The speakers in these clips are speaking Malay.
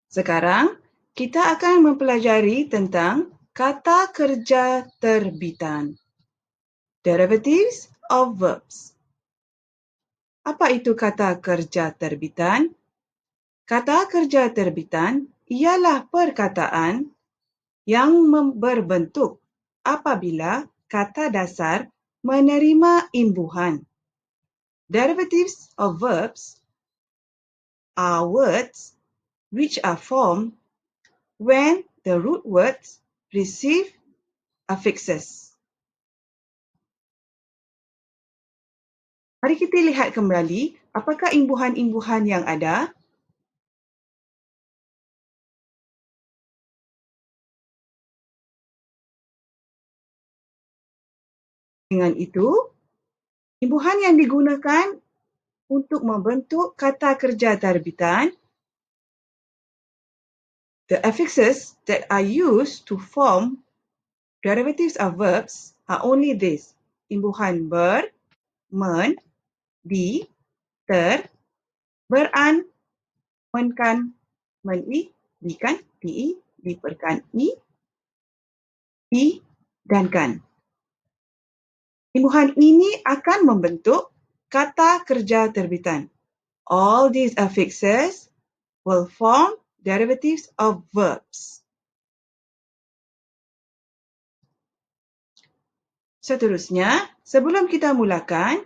Sekarang, kita akan mempelajari tentang kata kerja terbitan. Derivatives of verbs. Apa itu kata kerja terbitan? Kata kerja terbitan ialah perkataan yang berbentuk apabila kata dasar menerima imbuhan. Derivatives of verbs are words which are formed when the root words receive affixes. Mari kita lihat kembali apakah imbuhan-imbuhan yang ada. Dengan itu, imbuhan yang digunakan untuk membentuk kata kerja terbitan, the affixes that are used to form derivatives of verbs are only these: imbuhan ber, men, di, ter, beran, menkan, meni, dikan, di, diperkan, i, dan kan. Imbuhan ini akan membentuk kata kerja terbitan. All these affixes will form derivatives of verbs. Seterusnya, sebelum kita mulakan,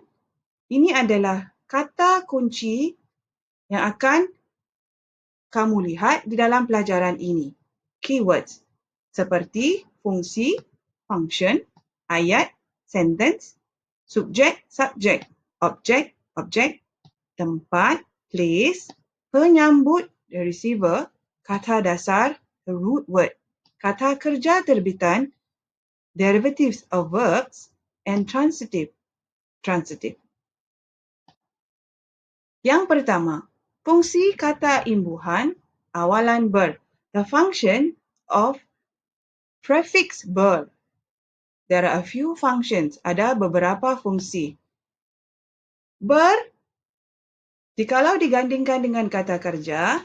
ini adalah kata kunci yang akan kamu lihat di dalam pelajaran ini. Keywords seperti fungsi, function, ayat, sentence, subjek, subject, object, object, tempat, place, penyambut, the receiver, kata dasar, the root word, kata kerja terbitan, derivatives of verbs, and transitive, transitive. Yang pertama, fungsi kata imbuhan awalan ber, the function of prefix ber. There are a few functions, ada beberapa fungsi. Ber, jikalau digandingkan dengan kata kerja,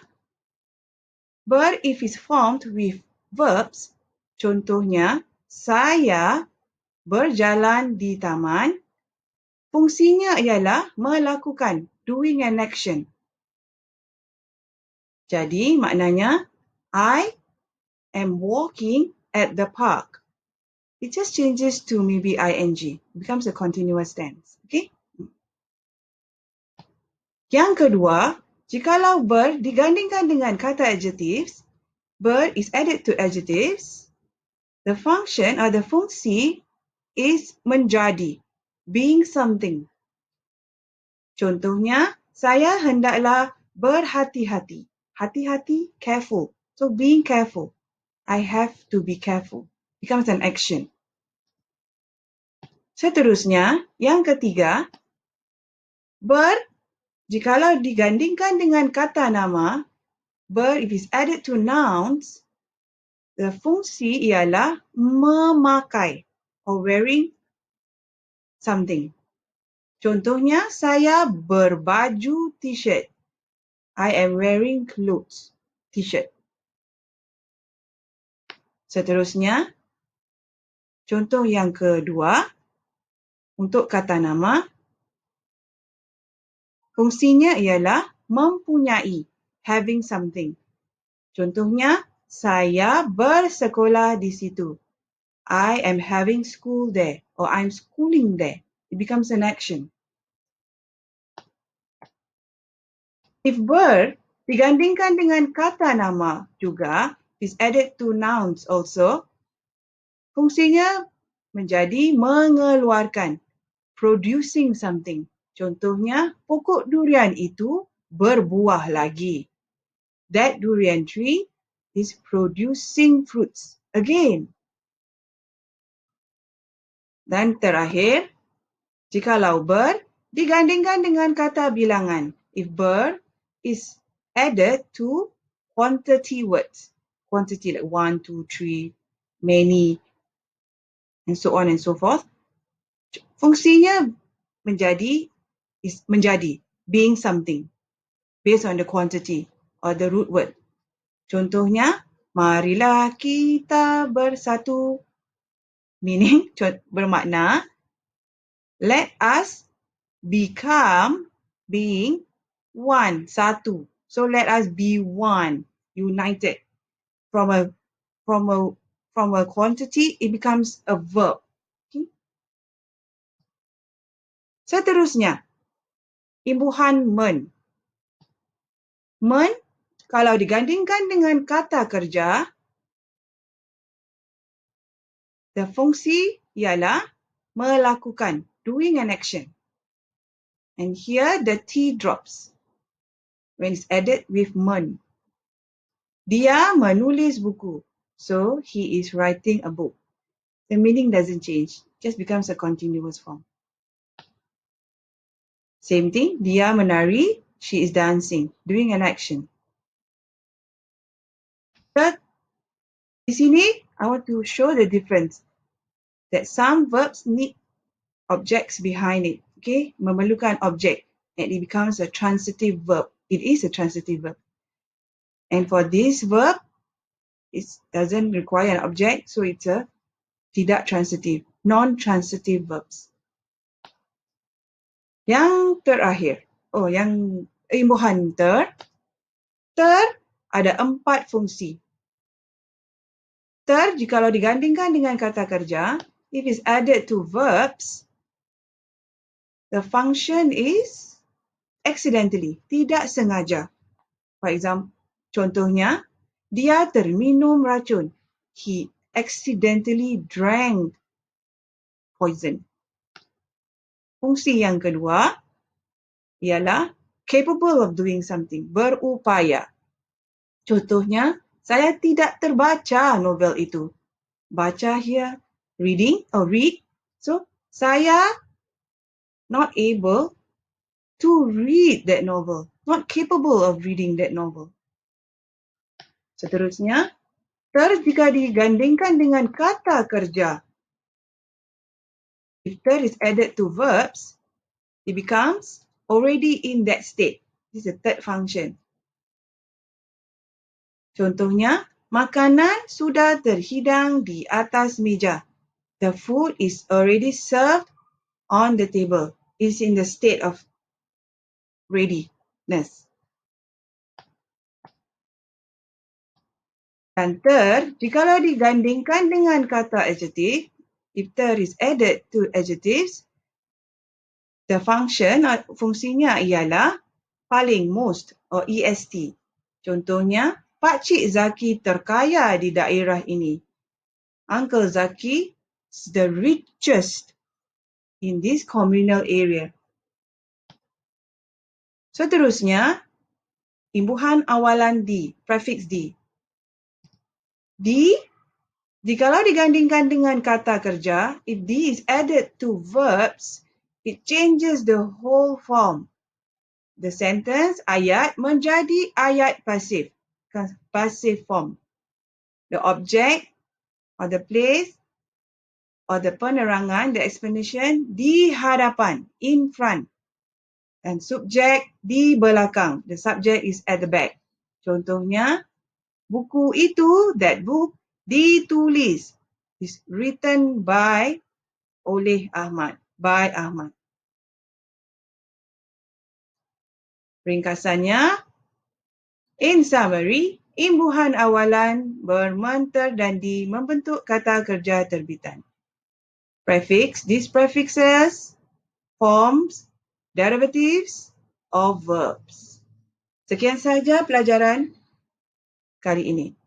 ber if is formed with verbs, contohnya, saya berjalan di taman, fungsinya ialah melakukan, doing an action. Jadi, maknanya, I am walking at the park. It just changes to maybe ing. It becomes a continuous tense. Okay? Yang kedua, jikalau ber digandingkan dengan kata adjectives, ber is added to adjectives, the function or the fungsi is menjadi, being something. Contohnya, saya hendaklah berhati-hati. Hati-hati, careful. So, being careful. I have to be careful. Becomes an action. Seterusnya, yang ketiga, ber, jikalau digandingkan dengan kata nama, ber if is added to nouns, the fungsi ialah memakai or wearing something. Contohnya, saya berbaju t-shirt. I am wearing clothes, t-shirt. Seterusnya, contoh yang kedua, untuk kata nama, fungsinya ialah mempunyai, having something. Contohnya, saya bersekolah di situ. I am having school there, or I'm schooling there. It becomes an action. If ber digandingkan dengan kata nama juga, is added to nouns also, fungsinya menjadi mengeluarkan, producing something. Contohnya, pokok durian itu berbuah lagi. That durian tree is producing fruits again. Dan terakhir, jikalau ber digandingkan dengan kata bilangan, if ber is added to quantity words, quantity like 1, 2, 3, many, and so on and so forth, fungsinya menjadi, being something, based on the quantity or the root word. Contohnya, marilah kita bersatu. Meaning, bermakna, let us become being one, satu. So let us be one, united. From a quantity, it becomes a verb. Okay. Seterusnya, imbuhan men. Men, kalau digandingkan dengan kata kerja, the fungsi ialah melakukan, doing an action. And here the T drops when it's added with men. Dia menulis buku. So he is writing a book. The meaning doesn't change, just becomes a continuous form. Same thing, dia menari, she is dancing, doing an action. But di sini, I want to show the difference. That some verbs need objects behind it. Okay, memerlukan object. And it becomes a transitive verb. It is a transitive verb. And for this verb, it doesn't require an object, so it's a tidak transitive, non-transitive verbs. Yang terakhir, yang imbuhan ter ada 4 fungsi. Ter, jikalau digandingkan dengan kata kerja, if it's added to verbs, the function is accidentally, tidak sengaja. For example, contohnya, dia terminum racun. He accidentally drank poison. Fungsi yang kedua ialah capable of doing something, berupaya. Contohnya, saya tidak terbaca novel itu. Baca here, reading or read. So, saya not able to read that novel, not capable of reading that novel. Seterusnya, ter jika digandingkan dengan kata kerja. If ter is added to verbs, it becomes already in that state. This is the third function. Contohnya, makanan sudah terhidang di atas meja. The food is already served on the table. It's in the state of readiness. Dan ter, jikalau digandingkan dengan kata adjective, if ter is added to adjectives, the function, fungsinya ialah paling, most, or est. Contohnya, Pakcik Zaki terkaya di daerah ini. Uncle Zaki is the richest in this communal area. Seterusnya, imbuhan awalan di, prefix di. Di, jikalau digandingkan dengan kata kerja, if di is added to verbs, it changes the whole form. The sentence, ayat, menjadi ayat pasif, passive form. The object or the place or the penerangan, the explanation, di hadapan, in front. And subject, di belakang. The subject is at the back. Contohnya, buku itu, that book, ditulis, is written by, oleh Ahmad, by Ahmad. Ringkasannya, in summary, imbuhan awalan bermenter dan di membentuk kata kerja terbitan. Prefix, these prefixes, forms, derivatives of verbs. Sekian sahaja pelajaran kali ini.